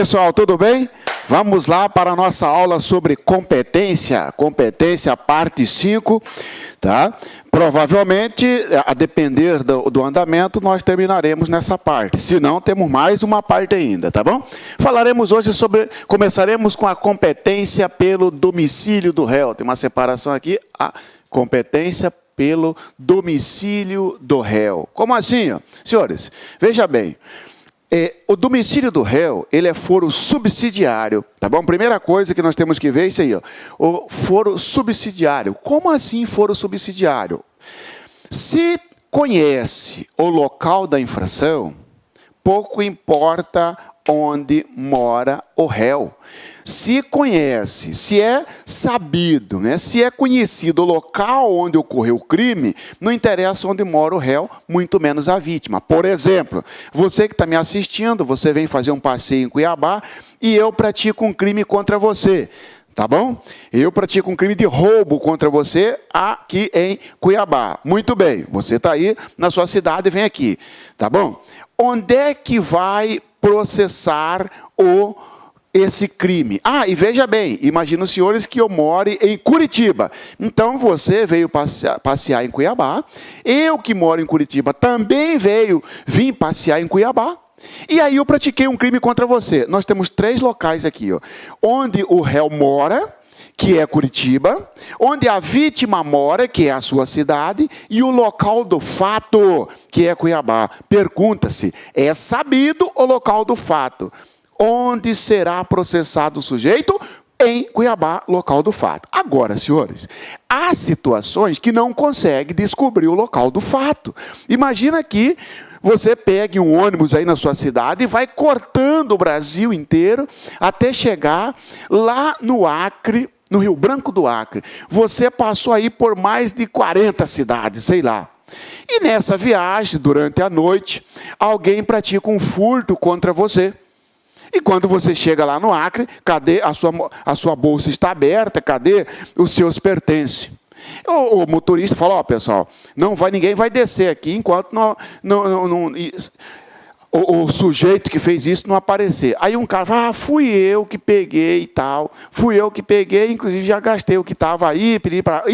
pessoal, tudo bem? Vamos lá para a nossa aula sobre competência, parte 5, tá? Provavelmente, a depender do andamento, nós terminaremos nessa parte. Se não, temos mais uma parte ainda, tá bom? Falaremos hoje começaremos com a competência pelo domicílio do réu. Tem uma separação aqui, a competência pelo domicílio do réu. Como assim, ó? Senhores, veja bem. O domicílio do réu, ele é foro subsidiário, tá bom? Primeira coisa que nós temos que ver é isso aí, ó. O foro subsidiário. Como assim foro subsidiário? Se conhece o local da infração, pouco importa onde mora o réu. Se conhece, se é sabido, né? Se é conhecido o local onde ocorreu o crime, não interessa onde mora o réu, muito menos a vítima. Por exemplo, você que está me assistindo, você vem fazer um passeio em Cuiabá e eu pratico um crime contra você. Tá bom? Eu pratico um crime de roubo contra você aqui em Cuiabá. Muito bem, você está aí na sua cidade e vem aqui. Tá bom? Onde é que vai processar esse crime? E veja bem, imagina os senhores que eu moro em Curitiba. Então, você veio passear em Cuiabá. Eu que moro em Curitiba também vim passear em Cuiabá. E aí eu pratiquei um crime contra você. Nós temos 3 locais aqui, ó, onde o réu mora, que é Curitiba, onde a vítima mora, que é a sua cidade, e o local do fato, que é Cuiabá. Pergunta-se, é sabido o local do fato? Onde será processado o sujeito? Em Cuiabá, local do fato. Agora, senhores, há situações que não consegue descobrir o local do fato. Imagina que você pegue um ônibus aí na sua cidade e vai cortando o Brasil inteiro até chegar lá no Acre, no Rio Branco do Acre. Você passou aí por mais de 40 cidades, sei lá. E nessa viagem, durante a noite, alguém pratica um furto contra você. E quando você chega lá no Acre, cadê a sua bolsa está aberta, cadê os seus pertences? O motorista fala, pessoal, ninguém vai descer aqui enquanto o sujeito que fez isso não aparecer. Aí um cara fala, fui eu que peguei e tal, inclusive já gastei o que estava aí, pedi para...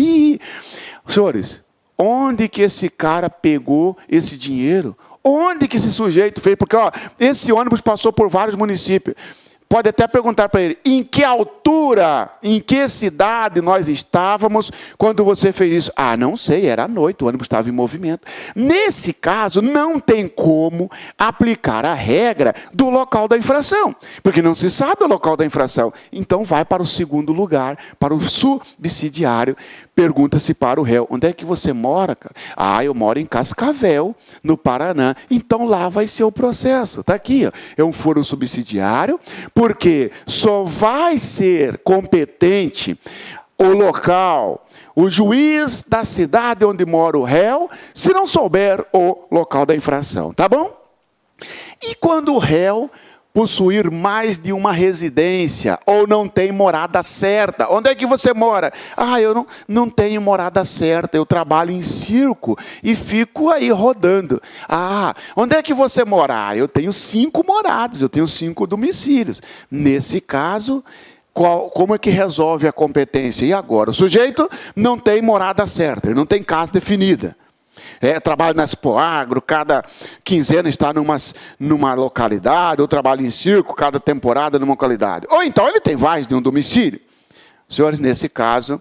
Senhores, onde que esse cara pegou esse dinheiro? Onde que esse sujeito fez? Porque esse ônibus passou por vários municípios. Pode até perguntar para ele, em que altura, em que cidade nós estávamos quando você fez isso? Não sei, era à noite, o ônibus estava em movimento. Nesse caso, não tem como aplicar a regra do local da infração, porque não se sabe o local da infração. Então, vai para o segundo lugar, para o subsidiário, pergunta-se para o réu, onde é que você mora, cara? Eu moro em Cascavel, no Paraná. Então, lá vai ser o processo. Está aqui, ó. É um foro subsidiário, porque só vai ser competente o local, o juiz da cidade onde mora o réu, se não souber o local da infração. Tá bom? E quando o réu possuir mais de uma residência ou não tem morada certa. Onde é que você mora? Eu não tenho morada certa, eu trabalho em circo e fico aí rodando. Onde é que você mora? Eu tenho 5 moradas, eu tenho 5 domicílios. Nesse caso, como é que resolve a competência? E agora? O sujeito não tem morada certa, ele não tem casa definida. Trabalho na Expoagro, cada quinzena está numa localidade, ou trabalho em circo, cada temporada numa localidade. Ou então ele tem mais de um domicílio. Senhores, nesse caso,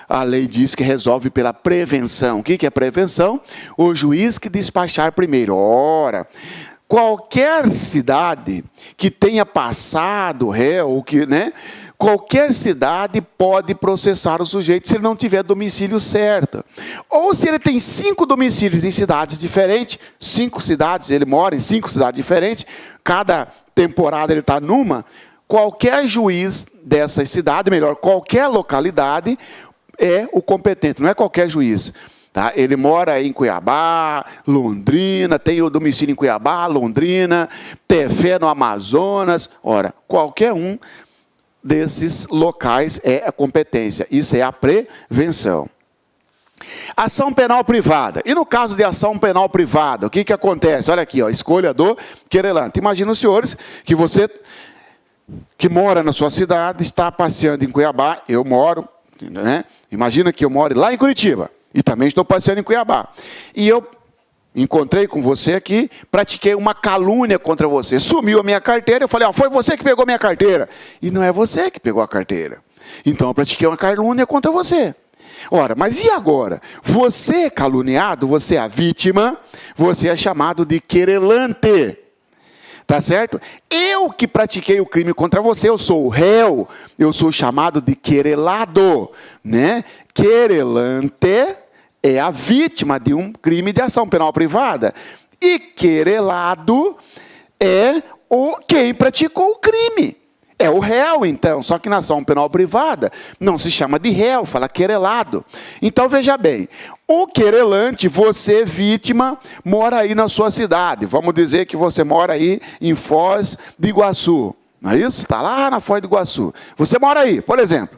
a lei diz que resolve pela prevenção. O que é prevenção? O juiz que despachar primeiro. Ora, qualquer cidade que tenha passado réu, qualquer cidade pode processar o sujeito se ele não tiver domicílio certo. Ou se ele tem 5 domicílios em cidades diferentes, 5 cidades, ele mora em 5 cidades diferentes, cada temporada ele está numa, qualquer juiz dessa cidade, melhor, qualquer localidade, é o competente, não é qualquer juiz. Tá? Ele mora em Cuiabá, Londrina, tem o domicílio em Cuiabá, Londrina, Tefé no Amazonas. Ora, qualquer um desses locais é a competência. Isso é a prevenção. Ação penal privada. E no caso de ação penal privada, o que acontece? Olha aqui, escolha do querelante. Imagina os senhores que você que mora na sua cidade, está passeando em Cuiabá, eu moro, né? Imagina que eu moro lá em Curitiba, e também estou passeando em Cuiabá. E eu encontrei com você aqui, pratiquei uma calúnia contra você. Sumiu a minha carteira, eu falei, foi você que pegou minha carteira. E não é você que pegou a carteira. Então eu pratiquei uma calúnia contra você. Ora, mas e agora? Você é caluniado, você é a vítima, você é chamado de querelante. Tá certo? Eu que pratiquei o crime contra você, eu sou o réu, eu sou chamado de querelado, né? Querelante é a vítima de um crime de ação penal privada. E querelado é quem praticou o crime. É o réu, então. Só que na ação penal privada não se chama de réu, fala querelado. Então, veja bem. O querelante, você, vítima, mora aí na sua cidade. Vamos dizer que você mora aí em Foz do Iguaçu. Não é isso? Está lá na Foz do Iguaçu. Você mora aí, por exemplo.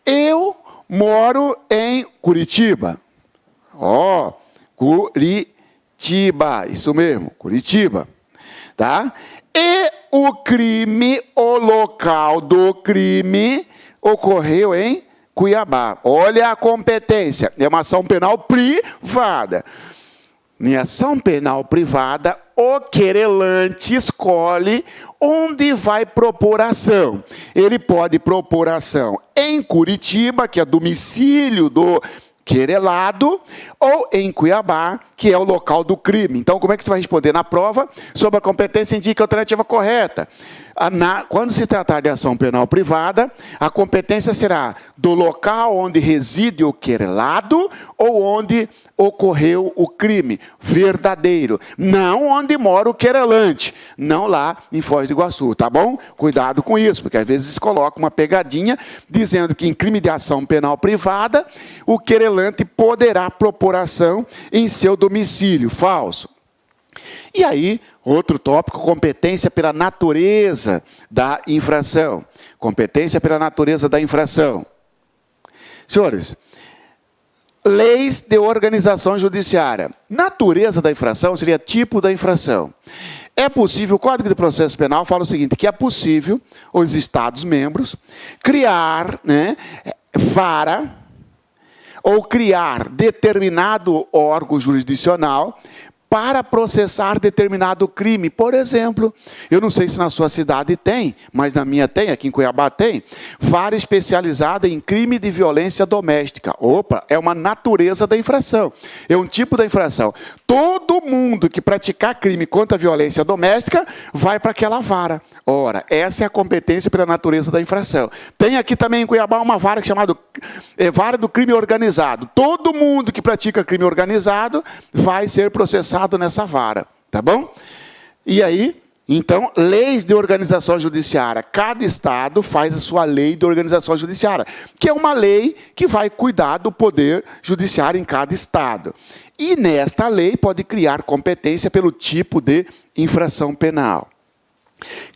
Eu moro em Curitiba. Curitiba. Isso mesmo, Curitiba. Tá? E o crime, o local do crime, ocorreu em Cuiabá. Olha a competência. É uma ação penal privada. Em ação penal privada, o querelante escolhe onde vai propor ação. Ele pode propor ação em Curitiba, que é domicílio do querelado, ou em Cuiabá, que é o local do crime. Então, como é que você vai responder na prova? Sobre a competência, indica a alternativa correta. Quando se tratar de ação penal privada, a competência será do local onde reside o querelado ou onde ocorreu o crime verdadeiro. Não onde mora o querelante. Não lá em Foz do Iguaçu, tá bom? Cuidado com isso, porque às vezes coloca uma pegadinha dizendo que em crime de ação penal privada, o querelante poderá propor ação em seu domicílio. Falso. E aí, outro tópico, competência pela natureza da infração. Competência pela natureza da infração. Senhores, leis de organização judiciária. Natureza da infração seria tipo da infração. É possível, o Código de Processo Penal fala o seguinte, que é possível os Estados-membros criar, vara ou criar determinado órgão jurisdicional para processar determinado crime. Por exemplo, eu não sei se na sua cidade tem, mas na minha tem, aqui em Cuiabá tem, vara especializada em crime de violência doméstica. Opa, é uma natureza da infração, é um tipo da infração. Todo mundo que praticar crime contra a violência doméstica vai para aquela vara. Ora, essa é a competência pela natureza da infração. Tem aqui também em Cuiabá uma vara chamada vara do crime organizado. Todo mundo que pratica crime organizado vai ser processado nessa vara, tá bom? E aí, então, leis de organização judiciária. Cada estado faz a sua lei de organização judiciária, que é uma lei que vai cuidar do poder judiciário em cada estado. E nesta lei pode criar competência pelo tipo de infração penal.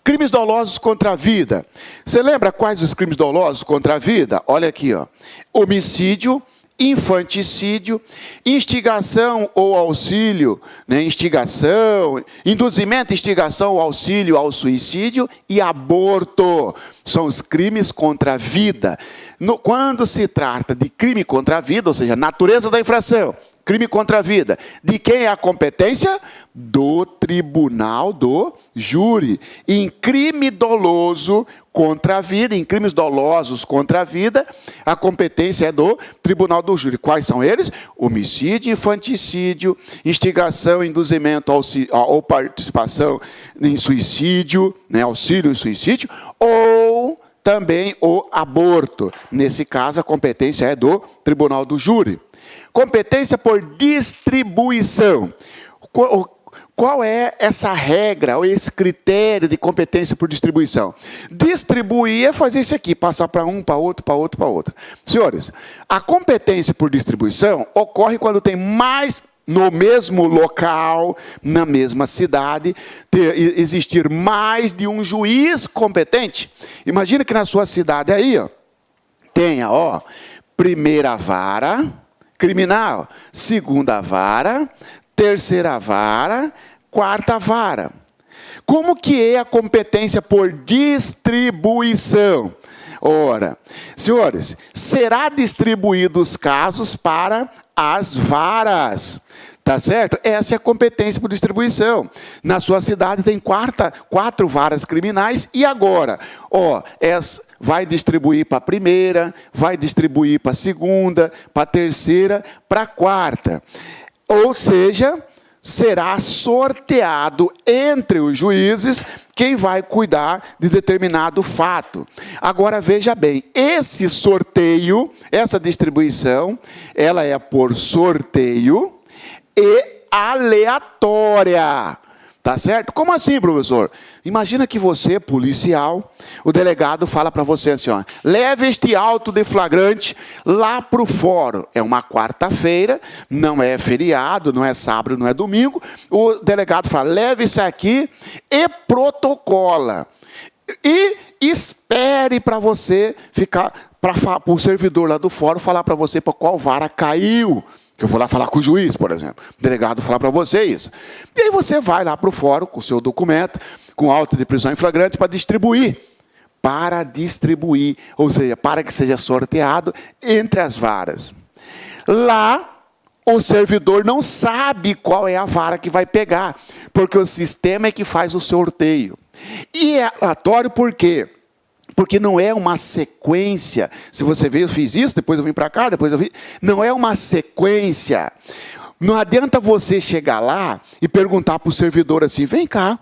Crimes dolosos contra a vida. Você lembra quais os crimes dolosos contra a vida? Olha aqui, ó. Homicídio, infanticídio, instigação ou auxílio, instigação, induzimento, instigação ou auxílio ao suicídio e aborto. São os crimes contra a vida. Quando se trata de crime contra a vida, ou seja, natureza da infração, crime contra a vida, de quem é a competência? Do tribunal do júri. Em crime doloso contra a vida, em crimes dolosos contra a vida, a competência é do tribunal do júri. Quais são eles? Homicídio, infanticídio, instigação, induzimento ou participação em suicídio, auxílio em suicídio, ou também o aborto. Nesse caso, a competência é do tribunal do júri. Competência por distribuição. Qual é essa regra, ou esse critério de competência por distribuição? Distribuir é fazer isso aqui, passar para um, para outro, para outro, para outro. Senhores, a competência por distribuição ocorre quando tem mais no mesmo local, na mesma cidade, existir mais de um juiz competente. Imagina que na sua cidade aí, tenha, primeira vara criminal, segunda vara, terceira vara, quarta vara. Como que é a competência por distribuição? Ora, senhores, será distribuído os casos para as varas. Tá certo? Essa é a competência por distribuição. Na sua cidade tem 4 varas criminais e agora, vai distribuir para a primeira, vai distribuir para a segunda, para a terceira, para a quarta. Ou seja, será sorteado entre os juízes quem vai cuidar de determinado fato. Agora veja bem, esse sorteio, essa distribuição, ela é por sorteio e aleatória. Tá certo? Como assim, professor? Imagina que você, policial, o delegado fala para você assim, leve este auto de flagrante lá para o fórum. É uma quarta-feira, não é feriado, não é sábado, não é domingo. O delegado fala, leve isso aqui e protocola. E espere para você ficar, para o servidor lá do fórum falar para você para qual vara caiu. Que eu vou lá falar com o juiz, por exemplo. O delegado falar para você isso. E aí você vai lá para o fórum com o seu documento, com auto de prisão em flagrante, para distribuir. Ou seja, para que seja sorteado entre as varas. Lá, o servidor não sabe qual é a vara que vai pegar, porque o sistema é que faz o sorteio. E é aleatório por quê? Porque não é uma sequência. Se você vê, eu fiz isso, depois eu vim para cá, depois eu vim. Não é uma sequência. Não adianta você chegar lá e perguntar para o servidor assim, vem cá,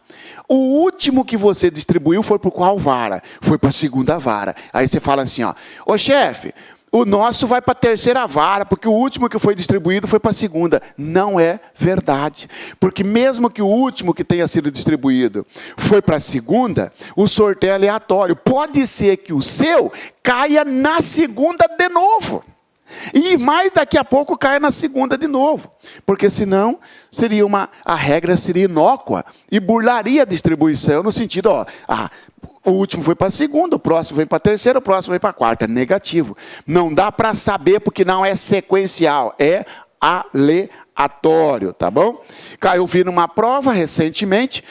o último que você distribuiu foi para qual vara? Foi para a segunda vara. Aí você fala assim, ô chefe, o nosso vai para a terceira vara, porque o último que foi distribuído foi para a segunda. Não é verdade. Porque mesmo que o último que tenha sido distribuído foi para a segunda, o sorteio é aleatório. Pode ser que o seu caia na segunda de novo. E mais daqui a pouco caia na segunda de novo. Porque senão a regra seria inócua e burlaria a distribuição no sentido, o último foi para a segunda, o próximo foi para a terceira, o próximo foi para a quarta. Negativo. Não dá para saber porque não é sequencial, é aleatório, tá bom? Eu vi numa prova recentemente,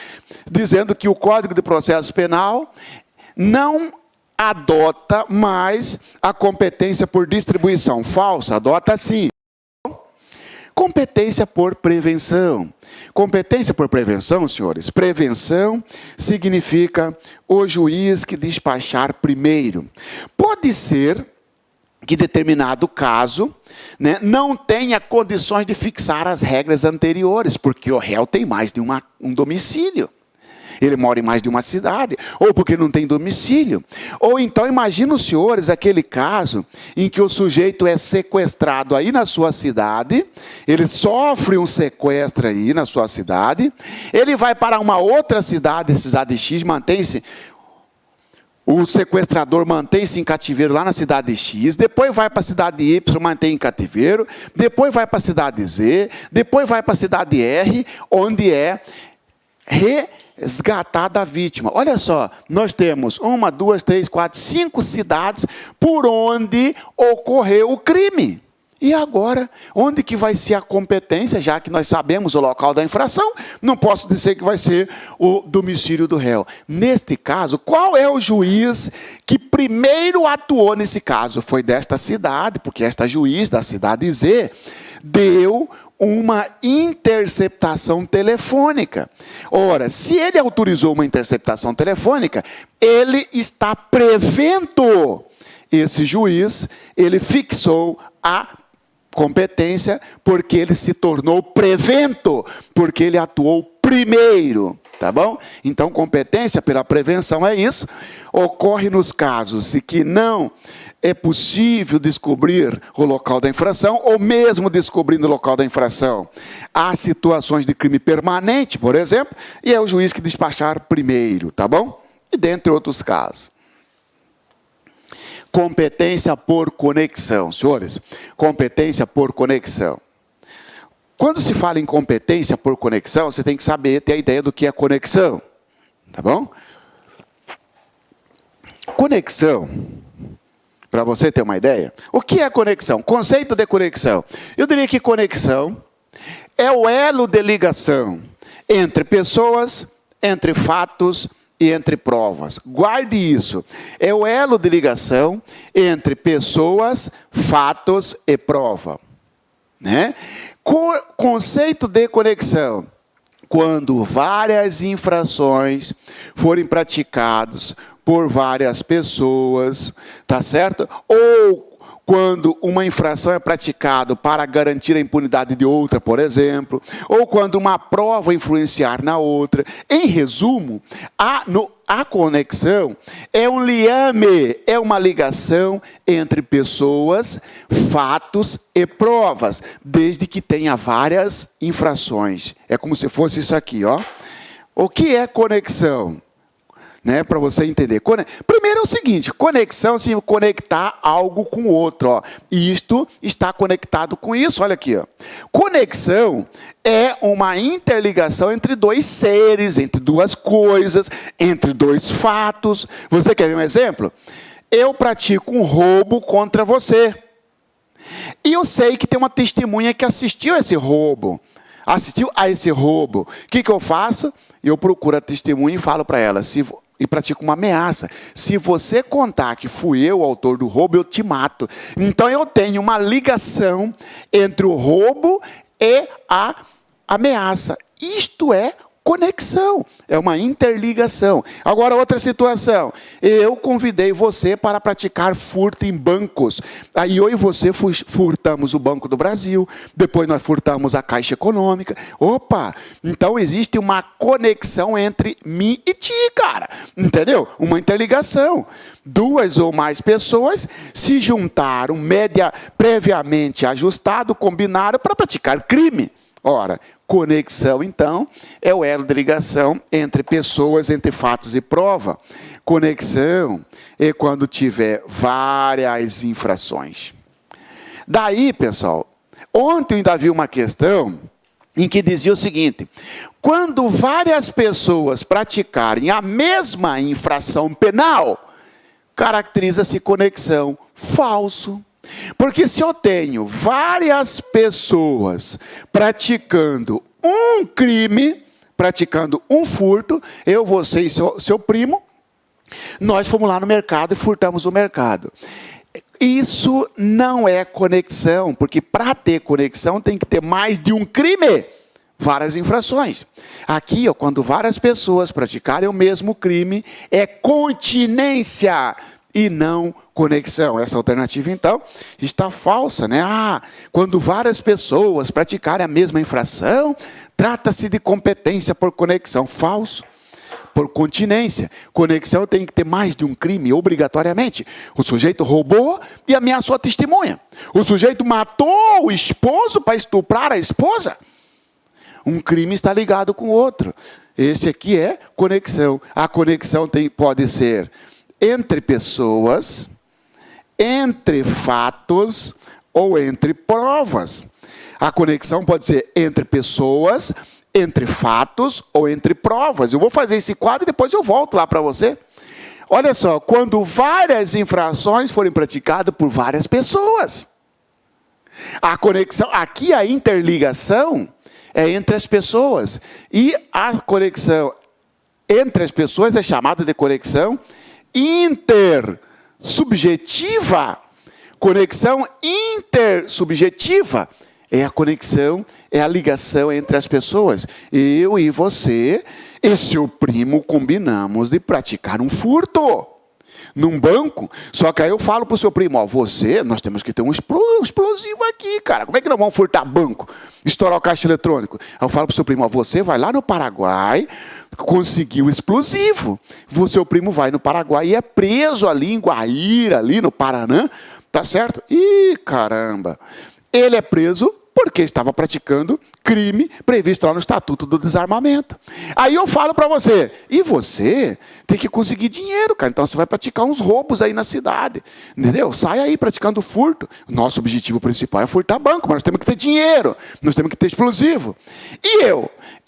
dizendo que o Código de Processo Penal não adota mais a competência por distribuição falsa, adota sim. Competência por prevenção. Competência por prevenção, senhores, prevenção significa o juiz que despachar primeiro. Pode ser que determinado caso, não tenha condições de fixar as regras anteriores, porque o réu tem mais de um domicílio. Ele mora em mais de uma cidade, ou porque não tem domicílio. Ou então, imagina os senhores aquele caso em que o sujeito é sequestrado aí na sua cidade, ele sofre um sequestro aí na sua cidade, ele vai para uma outra cidade X, o sequestrador mantém-se em cativeiro lá na cidade X, depois vai para a cidade Y, mantém em cativeiro, depois vai para a cidade Z, depois vai para a cidade R, onde é resgatada a vítima. Olha só, nós temos 1, 2, 3, 4, 5 cidades por onde ocorreu o crime. E agora, onde que vai ser a competência, já que nós sabemos o local da infração, não posso dizer que vai ser o domicílio do réu. Neste caso, qual é o juiz que primeiro atuou nesse caso? Foi desta cidade, porque esta juiz da cidade Z deu uma interceptação telefônica. Ora, se ele autorizou uma interceptação telefônica, ele está prevento. Esse juiz, ele fixou a competência porque ele se tornou prevento, porque ele atuou primeiro, tá bom? Então, competência pela prevenção é isso. Ocorre nos casos em que não é possível descobrir o local da infração, ou mesmo descobrindo o local da infração, há situações de crime permanente, por exemplo, e é o juiz que despachar primeiro, tá bom? E dentre outros casos. Competência por conexão, senhores. Competência por conexão. Quando se fala em competência por conexão, você tem que saber, ter a ideia do que é conexão, tá bom? Conexão. Para você ter uma ideia, o que é conexão? Conceito de conexão. Eu diria que conexão é o elo de ligação entre pessoas entre fatos e entre provas. Guarde isso. É o elo de ligação entre pessoas, fatos e prova. Né? Conceito de conexão. Quando várias infrações forem praticadas por várias pessoas, tá certo? Ou quando uma infração é praticada para garantir a impunidade de outra, por exemplo, ou quando uma prova influenciar na outra. Em resumo, a conexão é um liame, é uma ligação entre pessoas, fatos e provas, desde que tenha várias infrações. É como se fosse isso aqui, ó. O que é conexão? Né, para você entender. Primeiro é o seguinte, conexão significa conectar algo com o outro. Ó. E isto está conectado com isso, olha aqui. Ó. Conexão é uma interligação entre dois seres, entre duas coisas, entre dois fatos. Você quer ver um exemplo? Eu pratico um roubo contra você. E eu sei que tem uma testemunha que assistiu a esse roubo. O que eu faço? Eu procuro a testemunha e falo para ela, e pratico uma ameaça. Se você contar que fui eu o autor do roubo, eu te mato. Então eu tenho uma ligação entre o roubo e a ameaça. Isto é conexão, é uma interligação. Agora, outra situação. Eu convidei você para praticar furto em bancos. Aí eu e você furtamos o Banco do Brasil, depois nós furtamos a Caixa Econômica. Opa! Então existe uma conexão entre mim e ti, cara. Entendeu? Uma interligação. Duas ou mais pessoas se juntaram, previamente ajustado, combinaram para praticar crime. Ora, conexão, então, é o elo de ligação entre pessoas, entre fatos e prova. Conexão é quando tiver várias infrações. Daí, pessoal, ontem eu ainda vi uma questão em que dizia o seguinte: quando várias pessoas praticarem a mesma infração penal, caracteriza-se conexão. Falso. Porque se eu tenho várias pessoas praticando um crime, praticando um furto, eu, você e seu primo, nós fomos lá no mercado e furtamos o mercado. Isso não é conexão, porque para ter conexão tem que ter mais de um crime, várias infrações. Aqui, ó, quando várias pessoas praticarem o mesmo crime, é continência e não conexão. Essa alternativa, então, está falsa, né? Quando várias pessoas praticarem a mesma infração, trata-se de competência por conexão. Falso. Por continência. Conexão tem que ter mais de um crime, obrigatoriamente. O sujeito roubou e ameaçou a testemunha. O sujeito matou o esposo para estuprar a esposa. Um crime está ligado com o outro. Esse aqui é conexão. A conexão pode ser entre pessoas, entre fatos ou entre provas. A conexão pode ser entre pessoas, entre fatos ou entre provas. Eu vou fazer esse quadro e depois eu volto lá para você. Olha só, quando várias infrações forem praticadas por várias pessoas. A conexão, aqui a interligação é entre as pessoas. E a conexão entre as pessoas é chamada de conexão intersubjetiva. Conexão intersubjetiva é a conexão, é a ligação entre as pessoas. Eu e você e seu primo combinamos de praticar um furto num banco. Só que aí eu falo para o seu primo, nós temos que ter um explosivo aqui, cara. Como é que nós vamos furtar banco? Estourar o caixa eletrônico. Aí eu falo para o seu primo, você vai lá no Paraguai, conseguiu o explosivo. O seu primo vai no Paraguai e é preso ali em Guaíra, ali no Paraná. Tá certo? Ih, caramba. Ele é preso porque estava praticando crime previsto lá no Estatuto do Desarmamento. Aí eu falo para você, e você tem que conseguir dinheiro, cara. Então você vai praticar uns roubos aí na cidade, entendeu? Sai aí praticando furto. Nosso objetivo principal é furtar banco, mas nós temos que ter dinheiro, nós temos que ter explosivo. E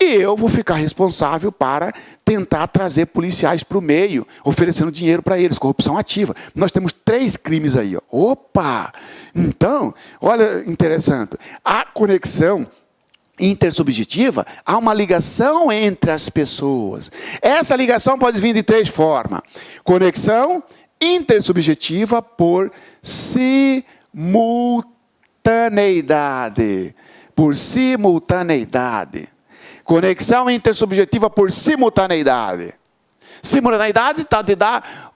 eu vou ficar responsável para tentar trazer policiais para o meio, oferecendo dinheiro para eles, corrupção ativa. Nós temos 3 crimes aí. Ó. Opa! Então, olha, interessante. A conexão intersubjetiva, há uma ligação entre as pessoas. Essa ligação pode vir de 3 formas. Conexão intersubjetiva por simultaneidade. Por simultaneidade. Conexão intersubjetiva por simultaneidade. Simultaneidade está de dar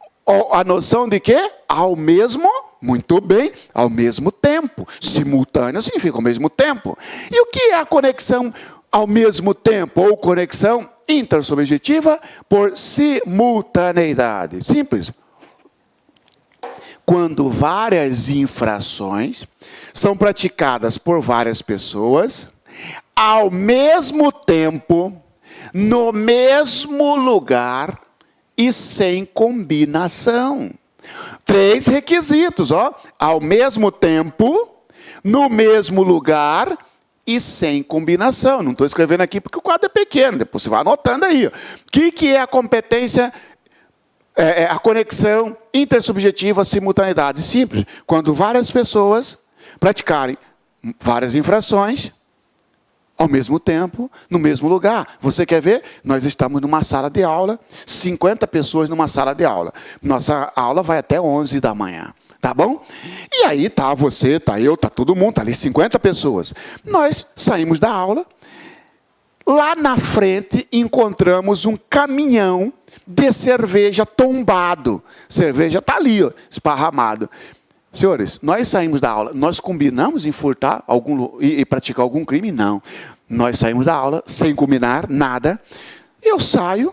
a noção de quê? Ao mesmo, muito bem, ao mesmo tempo. Simultâneo significa ao mesmo tempo. E o que é a conexão ao mesmo tempo? Ou conexão intersubjetiva por simultaneidade? Simples. Quando várias infrações são praticadas por várias pessoas, ao mesmo tempo, no mesmo lugar e sem combinação. 3 requisitos, ó. Ao mesmo tempo, no mesmo lugar e sem combinação. Não estou escrevendo aqui porque o quadro é pequeno, depois você vai anotando aí. O que é a competência, a conexão intersubjetiva simultaneidade? Simples. Quando várias pessoas praticarem várias infrações, ao mesmo tempo, no mesmo lugar. Você quer ver? Nós estamos numa sala de aula, 50 pessoas numa sala de aula. Nossa aula vai até 11 da manhã. Tá bom? E aí tá você, tá eu, tá todo mundo, tá ali 50 pessoas. Nós saímos da aula, lá na frente encontramos um caminhão de cerveja tombado. Cerveja tá ali, ó, esparramado. Senhores, nós saímos da aula, nós combinamos em furtar e praticar algum crime? Não. Nós saímos da aula sem combinar nada. Eu saio,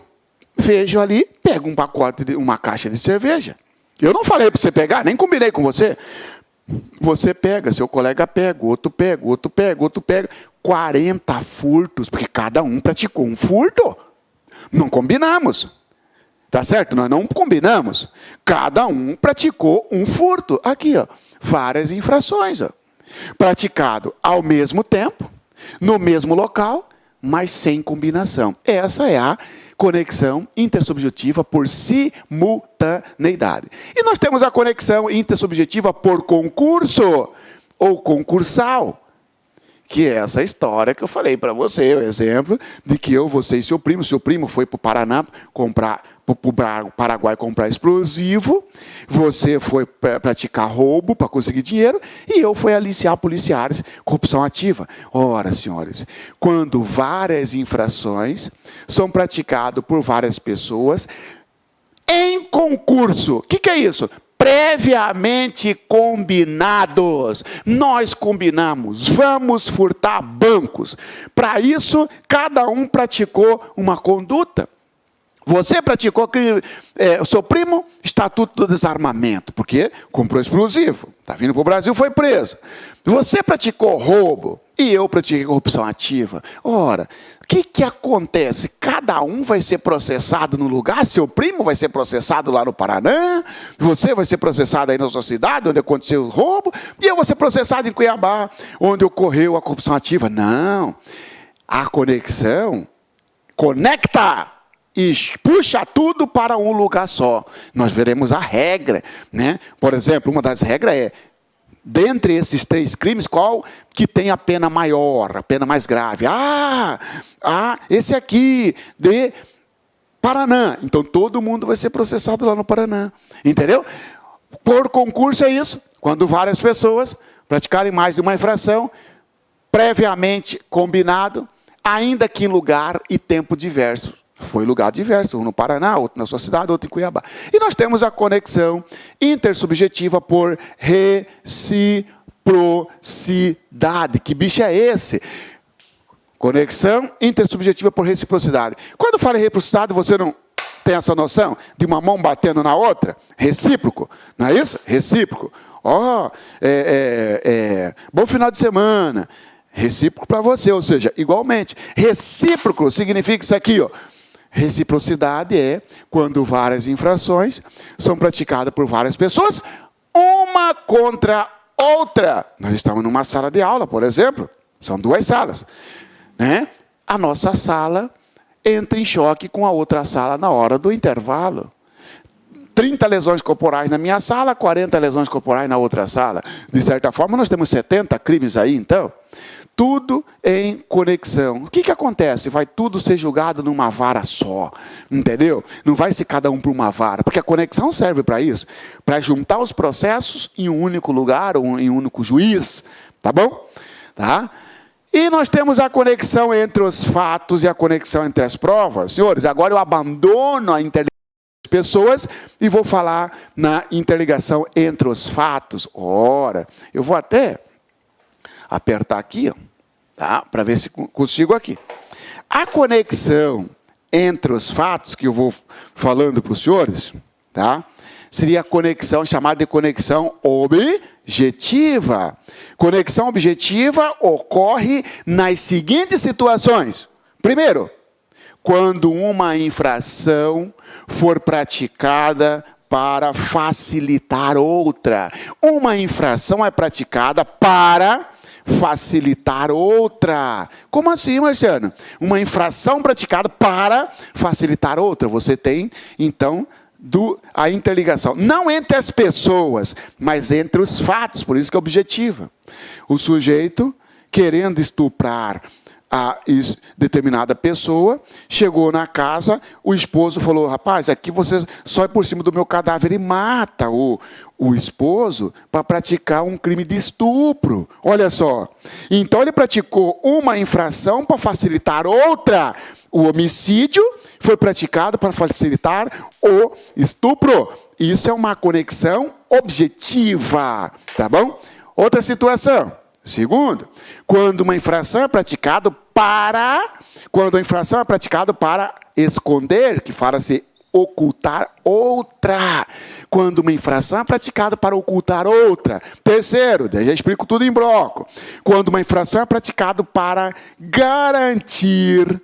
vejo ali, pego um pacote, uma caixa de cerveja. Eu não falei para você pegar, nem combinei com você. Você pega, seu colega pega, outro pega, outro pega, outro pega. 40 furtos, porque cada um praticou um furto. Não combinamos. Tá certo? Nós não combinamos. Cada um praticou um furto. Aqui, ó, várias infrações. Ó. Praticado ao mesmo tempo, no mesmo local, mas sem combinação. Essa é a conexão intersubjetiva por simultaneidade. E nós temos a conexão intersubjetiva por concurso ou concursal, que é essa história que eu falei para você, o exemplo de que eu, você e seu primo foi para o Paraná para o Paraguai comprar explosivo, você foi praticar roubo para conseguir dinheiro, e eu fui aliciar policiais, corrupção ativa. Ora, senhores, quando várias infrações são praticadas por várias pessoas, em concurso, o que é isso? Previamente combinados. Nós combinamos, vamos furtar bancos. Para isso, cada um praticou uma conduta. Você praticou crime, o seu primo, estatuto do desarmamento, porque comprou explosivo, está vindo para o Brasil, foi preso. Você praticou roubo e eu pratiquei corrupção ativa. Ora, o que acontece? Cada um vai ser processado no lugar, seu primo vai ser processado lá no Paraná, você vai ser processado aí na sua cidade, onde aconteceu o roubo, e eu vou ser processado em Cuiabá, onde ocorreu a corrupção ativa. Não, a conexão conecta e puxa tudo para um lugar só. Nós veremos a regra, né? Por exemplo, uma das regras é, dentre esses 3 crimes, qual que tem a pena maior, a pena mais grave? Esse aqui, de Paraná. Então, todo mundo vai ser processado lá no Paraná. Entendeu? Por concurso é isso. Quando várias pessoas praticarem mais de uma infração, previamente combinado, ainda que em lugar e tempo diversos. Foi lugar diverso, um no Paraná, outro na sua cidade, outro em Cuiabá. E nós temos a conexão intersubjetiva por reciprocidade. Que bicho é esse? Conexão intersubjetiva por reciprocidade. Quando fala em reciprocidade, você não tem essa noção de uma mão batendo na outra? Recíproco, não é isso? Recíproco. Bom final de semana. Recíproco para você, ou seja, igualmente. Recíproco significa isso aqui, ó. Reciprocidade é quando várias infrações são praticadas por várias pessoas, uma contra outra. Nós estamos numa sala de aula, por exemplo. São 2 salas. Né? A nossa sala entra em choque com a outra sala na hora do intervalo. 30 lesões corporais na minha sala, 40 lesões corporais na outra sala. De certa forma, nós temos 70 crimes aí, então. Tudo em conexão. O que acontece? Vai tudo ser julgado numa vara só, entendeu? Não vai ser cada um para uma vara, porque a conexão serve para isso, para juntar os processos em um único lugar, ou em um único juiz, tá bom? Tá? E nós temos a conexão entre os fatos e a conexão entre as provas. Senhores, agora eu abandono a interligação das pessoas e vou falar na interligação entre os fatos. Ora, eu vou até apertar aqui, ó, tá? Para ver se consigo aqui. A conexão entre os fatos, que eu vou falando para os senhores, tá? Seria a conexão chamada de conexão objetiva. Conexão objetiva ocorre nas seguintes situações. Primeiro, quando uma infração for praticada para facilitar outra. Uma infração é praticada para facilitar outra. Como assim, Marciano? Uma infração praticada para facilitar outra. Você tem, então, a interligação. Não entre as pessoas, mas entre os fatos. Por isso que é objetiva. O sujeito, querendo estuprar a determinada pessoa, chegou na casa, o esposo falou, rapaz, aqui você só é por cima do meu cadáver, e mata o esposo para praticar um crime de estupro. Olha só. Então ele praticou uma infração para facilitar outra. O homicídio foi praticado para facilitar o estupro. Isso é uma conexão objetiva, tá bom? Outra situação. Segundo, quando uma infração é praticada para esconder, que fala-se ocultar outra. Quando uma infração é praticada para ocultar outra. Terceiro, já explico tudo em bloco. Quando uma infração é praticada para garantir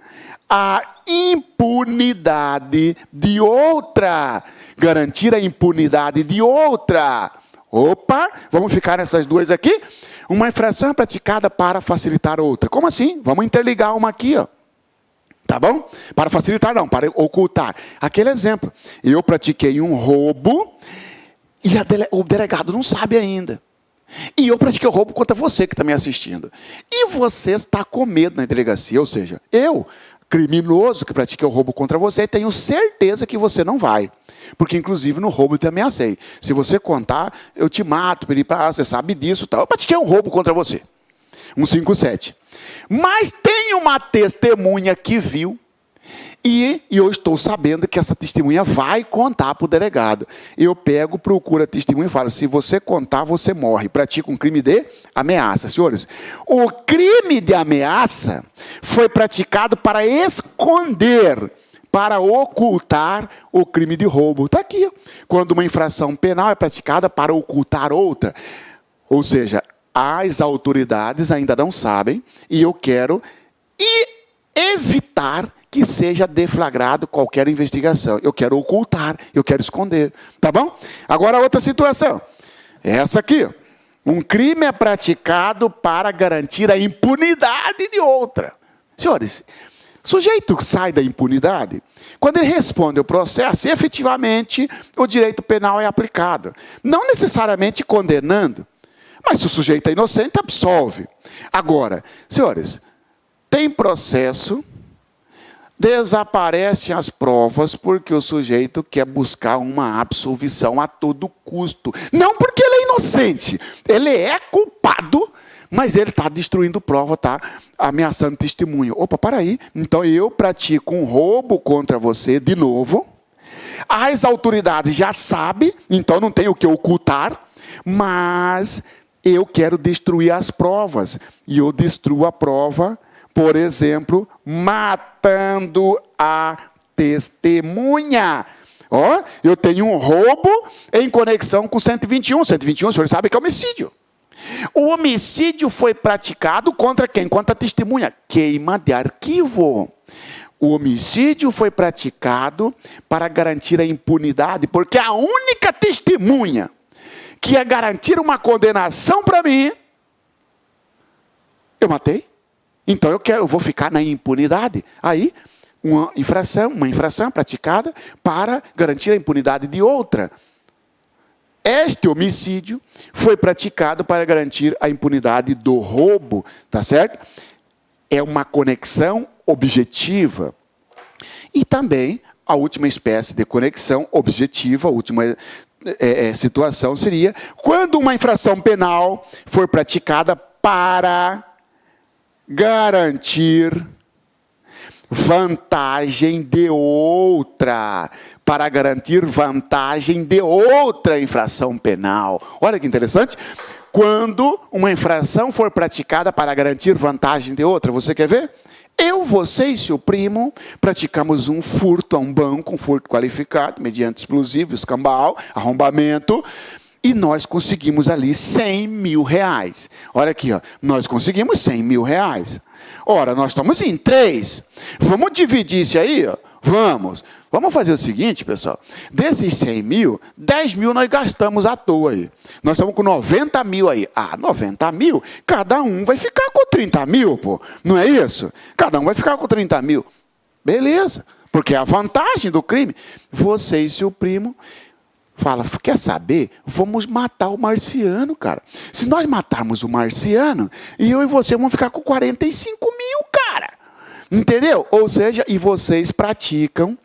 a impunidade de outra. Garantir a impunidade de outra. Opa, vamos ficar nessas duas aqui? Uma infração é praticada para facilitar outra. Como assim? Vamos interligar uma aqui, ó. Tá bom? Para facilitar não, para ocultar. Aquele exemplo. Eu pratiquei um roubo e o delegado não sabe ainda. E eu pratiquei o roubo contra você que está me assistindo. E você está com medo na delegacia. Ou seja, eu, criminoso que pratiquei o roubo contra você, tenho certeza que você não vai. Porque, inclusive, no roubo eu te ameacei. Se você contar, eu te mato, você sabe disso. Tal. Eu pratiquei um roubo contra você. 157. Mas tem uma testemunha que viu, e eu estou sabendo que essa testemunha vai contar para o delegado. Eu pego, procuro a testemunha e falo, se você contar, você morre. Pratica um crime de ameaça. Senhores, o crime de ameaça foi praticado para esconder, para ocultar o crime de roubo. Está aqui. Quando uma infração penal é praticada para ocultar outra. Ou seja, as autoridades ainda não sabem e eu quero evitar que seja deflagrado qualquer investigação. Eu quero ocultar, eu quero esconder. Tá bom? Agora outra situação. Essa aqui. Um crime é praticado para garantir a impunidade de outra. Senhores, sujeito sai da impunidade quando ele responde ao processo, efetivamente o direito penal é aplicado. Não necessariamente condenando, mas se o sujeito é inocente, absolve. Agora, senhores, tem processo, desaparecem as provas porque o sujeito quer buscar uma absolvição a todo custo. Não porque ele é inocente, ele é culpado, mas ele está destruindo prova, está ameaçando testemunho. Opa, para aí. Então eu pratico um roubo contra você de novo. As autoridades já sabem, então não tem o que ocultar, mas eu quero destruir as provas. E eu destruo a prova, por exemplo, matando a testemunha. Ó, eu tenho um roubo em conexão com 121. 121, o senhor sabe que é homicídio. O homicídio foi praticado contra quem? Contra a testemunha. Queima de arquivo. O homicídio foi praticado para garantir a impunidade, porque a única testemunha que ia garantir uma condenação para mim, eu matei. Então eu vou ficar na impunidade. Aí, uma infração praticada para garantir a impunidade de outra. Este homicídio foi praticado para garantir a impunidade do roubo, tá certo? É uma conexão objetiva. E também a última espécie de conexão objetiva, a última situação seria quando uma infração penal for praticada para garantir vantagem de outra, para garantir vantagem de outra infração penal. Olha que interessante. Quando uma infração for praticada para garantir vantagem de outra, você quer ver? Eu, você e seu primo praticamos um furto a um banco, um furto qualificado, mediante explosivo, escambau, arrombamento, e nós conseguimos ali 100 mil reais. Olha aqui, ó, nós conseguimos 100 mil reais. Ora, nós estamos em 3. Vamos dividir isso aí, ó? Vamos. Vamos fazer o seguinte, pessoal. Desses 100 mil, 10 mil nós gastamos à toa aí. Nós estamos com 90 mil aí. Ah, 90 mil? Cada um vai ficar com 30 mil, pô. Não é isso? Cada um vai ficar com 30 mil. Beleza. Porque é a vantagem do crime. Você e seu primo fala, quer saber? Vamos matar o marciano, cara. Se nós matarmos o marciano, eu e você vamos ficar com 45 mil, cara. Entendeu? Ou seja, e vocês praticam,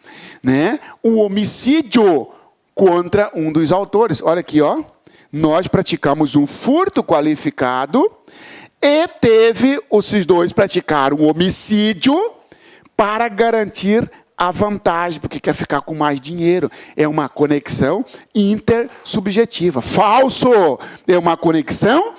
né, o homicídio contra um dos autores. Olha aqui, ó. Nós praticamos um furto qualificado e esses dois praticaram um homicídio para garantir a vantagem, porque quer ficar com mais dinheiro. É uma conexão intersubjetiva. Falso! É uma conexão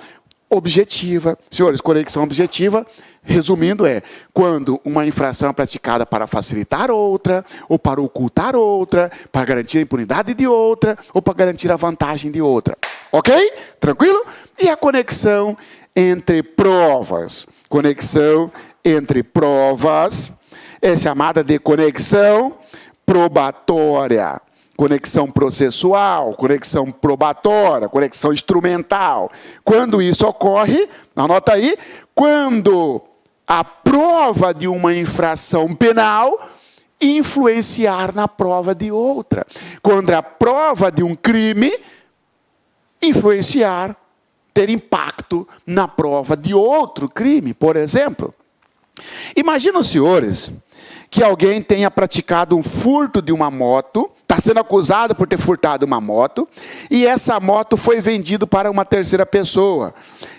objetiva. Senhores, conexão objetiva, resumindo, é quando uma infração é praticada para facilitar outra, ou para ocultar outra, para garantir a impunidade de outra, ou para garantir a vantagem de outra. Ok? Tranquilo? E a conexão entre provas. Conexão entre provas é chamada de conexão probatória. Conexão processual, conexão probatória, conexão instrumental. Quando isso ocorre, anota aí, quando a prova de uma infração penal influenciar na prova de outra. Quando a prova de um crime influenciar, ter impacto na prova de outro crime, por exemplo. Imagina, senhores, que alguém tenha praticado um furto de uma moto, está sendo acusado por ter furtado uma moto, e essa moto foi vendida para uma terceira pessoa.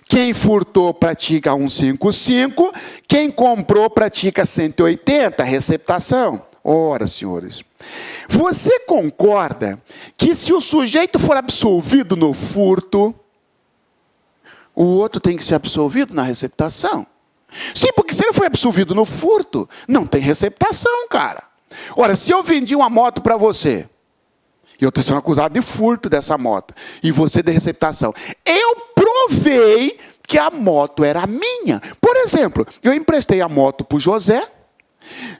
Quem furtou pratica 155, quem comprou pratica 180, receptação. Ora, senhores, você concorda que se o sujeito for absolvido no furto, o outro tem que ser absolvido na receptação? Sim, porque se ele foi absolvido no furto, não tem receptação, cara. Ora, se eu vendi uma moto para você, e eu estou sendo acusado de furto dessa moto, e você de receptação, eu provei que a moto era minha. Por exemplo, eu emprestei a moto para o José,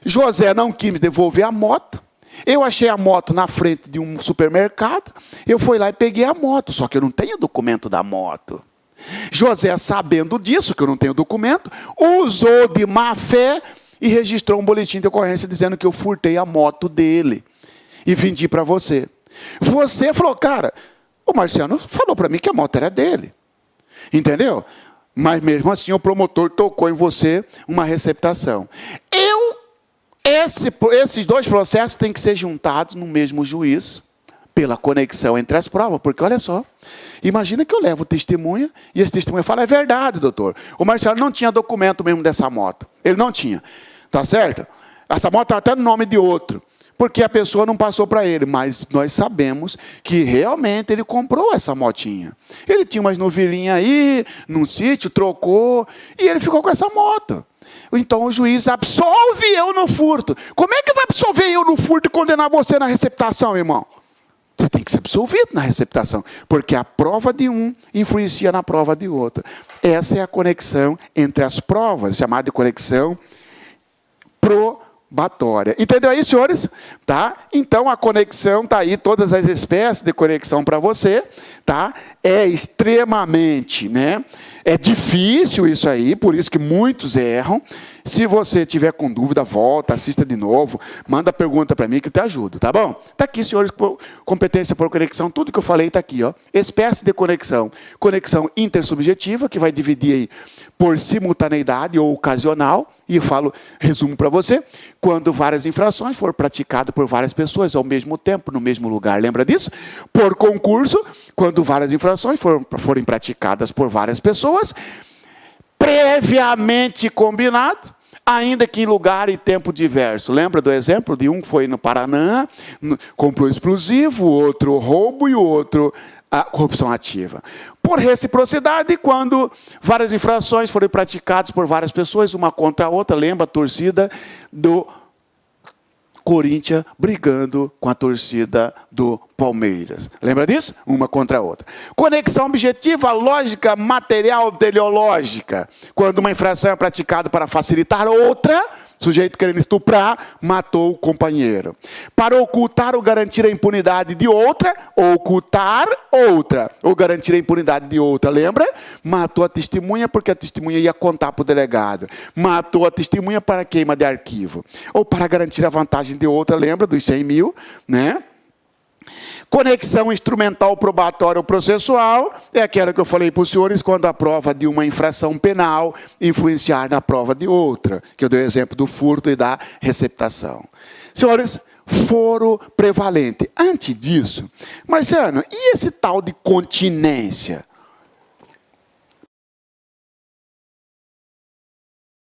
José não quis me devolver a moto, eu achei a moto na frente de um supermercado, eu fui lá e peguei a moto, só que eu não tenho documento da moto. José, sabendo disso, que eu não tenho documento, usou de má fé e registrou um boletim de ocorrência dizendo que eu furtei a moto dele e vendi para você. Você falou, cara, o Marciano falou para mim que a moto era dele. Entendeu? Mas mesmo assim o promotor tocou em você uma receptação. Esses dois processos têm que ser juntados no mesmo juiz, pela conexão entre as provas, porque olha só, imagina que eu levo testemunha, e esse testemunha fala, é verdade, doutor, o Marciano não tinha documento mesmo dessa moto, ele não tinha, tá certo? Essa moto está até no nome de outro, porque a pessoa não passou para ele, mas nós sabemos que realmente ele comprou essa motinha. Ele tinha umas novelinhas aí, num sítio, trocou, e ele ficou com essa moto. Então o juiz absolve eu no furto. Como é que vai absolver eu no furto e condenar você na receptação, irmão? Você tem que ser absolvido na receptação, porque a prova de um influencia na prova de outro. Essa é a conexão entre as provas, chamada de conexão probatória. Entendeu aí, senhores? Tá? Então a conexão está aí, todas as espécies de conexão para você. tá? É extremamente, né? É difícil isso aí, por isso que muitos erram. Se você tiver com dúvida, volta, assista de novo, manda pergunta para mim que eu te ajudo, tá bom? Está aqui, senhores, competência por conexão, tudo que eu falei está aqui, ó. Espécie de conexão. Conexão intersubjetiva, que vai dividir aí por simultaneidade ou ocasional, e eu falo, resumo para você, quando várias infrações forem praticadas por várias pessoas ao mesmo tempo, no mesmo lugar, lembra disso? Por concurso, quando várias infrações forem praticadas por várias pessoas, previamente combinado, ainda que em lugar e tempo diverso. Lembra do exemplo de um que foi no Paraná, comprou explosivo, o outro roubo e o outro a corrupção ativa. Por reciprocidade, quando várias infrações forem praticadas por várias pessoas, uma contra a outra, lembra a torcida do Corinthians brigando com a torcida do Palmeiras. Lembra disso? Uma contra a outra. Conexão objetiva, lógica, material, teleológica. Quando uma infração é praticada para facilitar outra, sujeito querendo estuprar, matou o companheiro. Para ocultar ou garantir a impunidade de outra, ocultar outra, ou garantir a impunidade de outra, lembra? Matou a testemunha porque a testemunha ia contar para o delegado. Matou a testemunha para queima de arquivo. Ou para garantir a vantagem de outra, lembra dos 100 mil, né? Conexão instrumental probatória ou processual é aquela que eu falei para os senhores quando a prova de uma infração penal influenciar na prova de outra, que eu dei o exemplo do furto e da receptação. Senhores, foro prevalente. Antes disso, Marciano, e esse tal de continência?